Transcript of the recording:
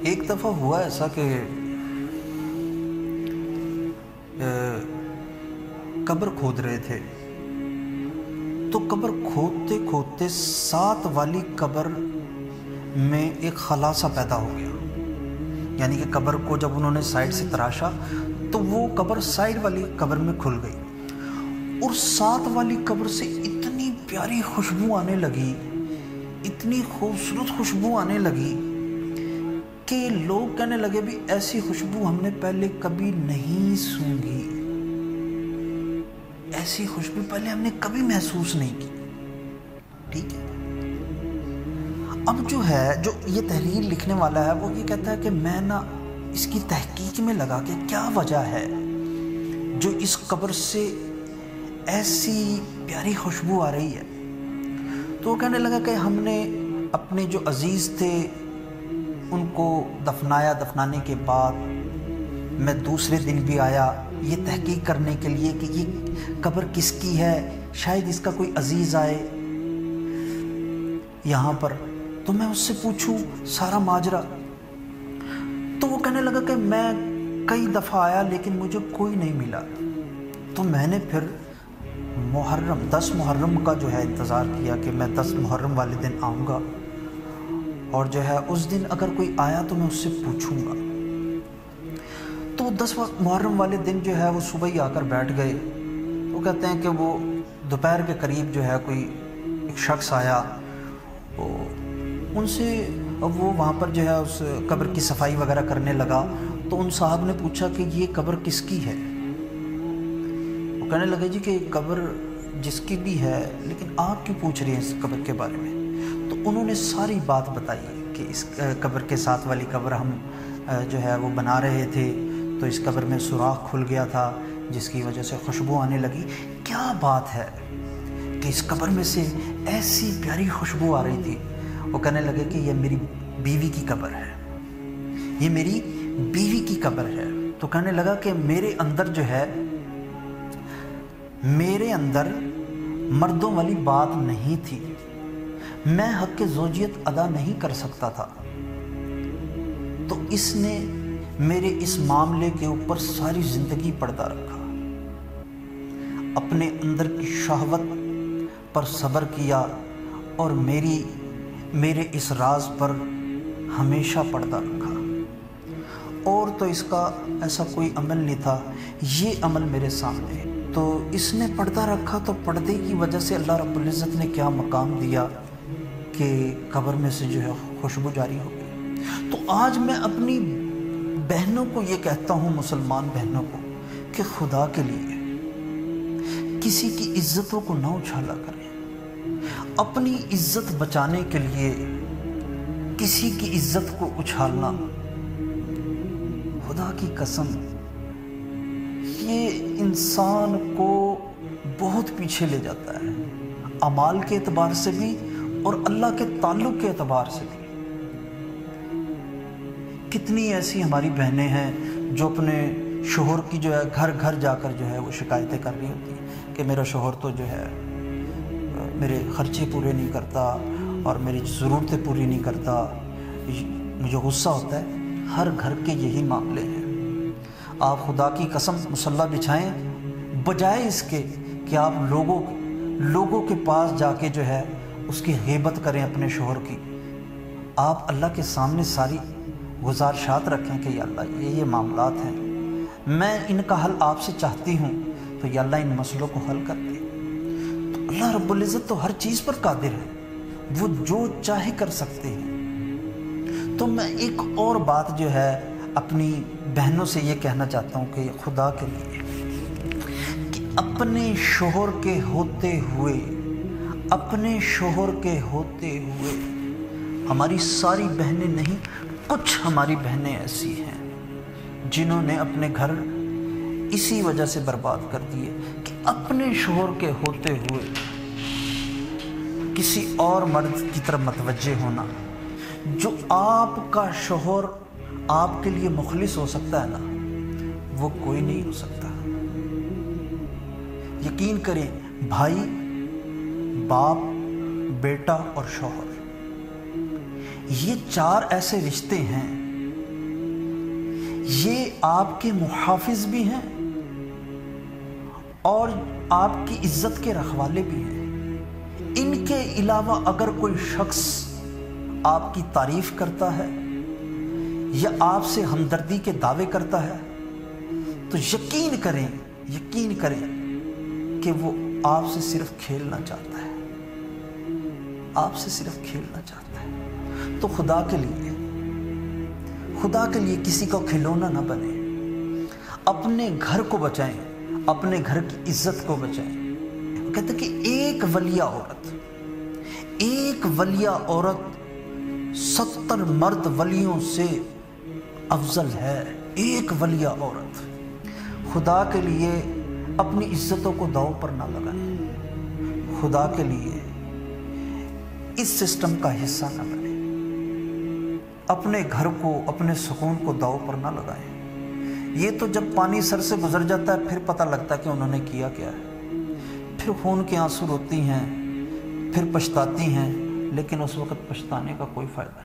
ایک دفعہ ہوا ایسا کہ قبر کھود رہے تھے، تو قبر کھودتے کھودتے 7 والی قبر میں ایک خلا سا پیدا ہو گیا. یعنی کہ قبر کو جب انہوں نے سائڈ سے تراشا تو وہ قبر سائڈ والی قبر میں کھل گئی، اور 7 والی قبر سے اتنی پیاری خوشبو آنے لگی، اتنی خوبصورت خوشبو آنے لگی کہ لوگ کہنے لگے بھی ایسی خوشبو ہم نے پہلے کبھی نہیں سونگھی، ایسی خوشبو پہلے ہم نے کبھی محسوس نہیں کی. ٹھیک ہے، اب جو یہ تحریر لکھنے والا ہے وہ یہ کہتا ہے کہ میں اس کی تحقیق میں لگا کہ کیا وجہ ہے جو اس قبر سے ایسی پیاری خوشبو آ رہی ہے. تو وہ کہنے لگا کہ ہم نے اپنے جو عزیز تھے ان کو دفنانے کے بعد میں دوسرے دن بھی آیا یہ تحقیق کرنے کے لیے کہ یہ قبر کس کی ہے، شاید اس کا کوئی عزیز آئے یہاں پر، تو میں اس سے پوچھوں سارا ماجرا. تو وہ کہنے لگا کہ میں کئی دفعہ آیا لیکن مجھے کوئی نہیں ملا. تو میں نے پھر 10 محرم کا انتظار کیا کہ میں 10 محرم والے دن آؤں گا، اور اس دن اگر کوئی آیا تو میں اس سے پوچھوں گا. تو 10 محرم والے دن وہ صبح ہی آ کر بیٹھ گئے. وہ کہتے ہیں کہ وہ دوپہر کے قریب کوئی ایک شخص آیا، ان سے وہ وہاں پر اس قبر کی صفائی وغیرہ کرنے لگا. تو ان صاحب نے پوچھا کہ یہ قبر کس کی ہے؟ وہ کہنے لگے جی کہ قبر جس کی بھی ہے، لیکن آپ کیوں پوچھ رہے ہیں اس قبر کے بارے میں؟ تو انہوں نے ساری بات بتائی کہ اس قبر کے 7 والی قبر ہم وہ بنا رہے تھے، تو اس قبر میں سوراخ کھل گیا تھا جس کی وجہ سے خوشبو آنے لگی. کیا بات ہے کہ اس قبر میں سے ایسی پیاری خوشبو آ رہی تھی؟ وہ کہنے لگے کہ یہ میری بیوی کی قبر ہے، یہ میری بیوی کی قبر ہے. تو کہنے لگا کہ میرے اندر مردوں والی بات نہیں تھی، میں حق زوجیت ادا نہیں کر سکتا تھا، تو اس نے میرے اس معاملے کے اوپر ساری زندگی پردہ رکھا، اپنے اندر کی شہوت پر صبر کیا، اور میرے اس راز پر ہمیشہ پردہ رکھا. اور تو اس کا ایسا کوئی عمل نہیں تھا، یہ عمل میرے سامنے ہے. تو اس نے پردہ رکھا، تو پردے کی وجہ سے اللہ رب العزت نے کیا مقام دیا کہ قبر میں سے خوشبو جاری ہو گئی. تو آج میں اپنی بہنوں کو یہ کہتا ہوں، مسلمان بہنوں کو، کہ خدا کے لیے کسی کی عزتوں کو نہ اچھالا کریں. اپنی عزت بچانے کے لیے کسی کی عزت کو اچھالنا، خدا کی قسم یہ انسان کو بہت پیچھے لے جاتا ہے، اعمال کے اعتبار سے بھی اور اللہ کے تعلق کے اعتبار سے بھی. کتنی ایسی ہماری بہنیں ہیں جو اپنے شوہر کی گھر گھر جا کر وہ شکایتیں کر رہی ہوتی ہیں کہ میرا شوہر تو میرے خرچے پورے نہیں کرتا اور میری ضرورتیں پوری نہیں کرتا. مجھے غصہ ہوتا ہے. ہر گھر کے یہی معاملے ہیں. آپ خدا کی قسم مصلی بچھائیں، بجائے اس کے کہ آپ لوگوں کے پاس جا کے اس کی غیبت کریں اپنے شوہر کی. آپ اللہ کے سامنے ساری گزارشات رکھیں کہ یا اللہ یہ معاملات ہیں، میں ان کا حل آپ سے چاہتی ہوں، تو یا اللہ ان مسئلوں کو حل کر دے. تو اللہ رب العزت تو ہر چیز پر قادر ہے، وہ جو چاہے کر سکتے ہیں. تو میں ایک اور بات اپنی بہنوں سے یہ کہنا چاہتا ہوں کہ خدا کے لیے کہ اپنے شوہر کے ہوتے ہوئے ہماری ساری بہنیں نہیں، کچھ ہماری بہنیں ایسی ہیں جنہوں نے اپنے گھر اسی وجہ سے برباد کر دیے کہ اپنے شوہر کے ہوتے ہوئے کسی اور مرد کی طرف متوجہ ہونا. جو آپ کا شوہر آپ کے لیے مخلص ہو سکتا ہے نا، وہ کوئی نہیں ہو سکتا. یقین کریں، بھائی، باپ، بیٹا اور شوہر، یہ 4 ایسے رشتے ہیں یہ آپ کے محافظ بھی ہیں اور آپ کی عزت کے رکھوالے بھی ہیں۔ ان کے علاوہ اگر کوئی شخص آپ کی تعریف کرتا ہے یا آپ سے ہمدردی کے دعوے کرتا ہے تو یقین کریں کہ وہ آپ سے صرف کھیلنا چاہتا ہے، آپ سے صرف کھیلنا چاہتا ہے۔ تو خدا کے لیے کسی کو کھلونا نہ بنے، اپنے گھر کو بچائیں، اپنے گھر کی عزت کو بچائیں۔ کہتے کہ ایک ولیہ عورت 70 مرد ولیوں سے افضل ہے۔ ایک ولیہ عورت۔ خدا کے لیے اپنی عزتوں کو داؤ پر نہ لگائیں، خدا کے لیے اس سسٹم کا حصہ نہ بنیں، اپنے گھر کو، اپنے سکون کو داؤ پر نہ لگائیں۔ یہ تو جب پانی سر سے گزر جاتا ہے پھر پتہ لگتا ہے کہ انہوں نے کیا کیا ہے، پھر خون کے آنسو روتی ہیں، پھر پچھتاتی ہیں، لیکن اس وقت پچھتانے کا کوئی فائدہ نہیں۔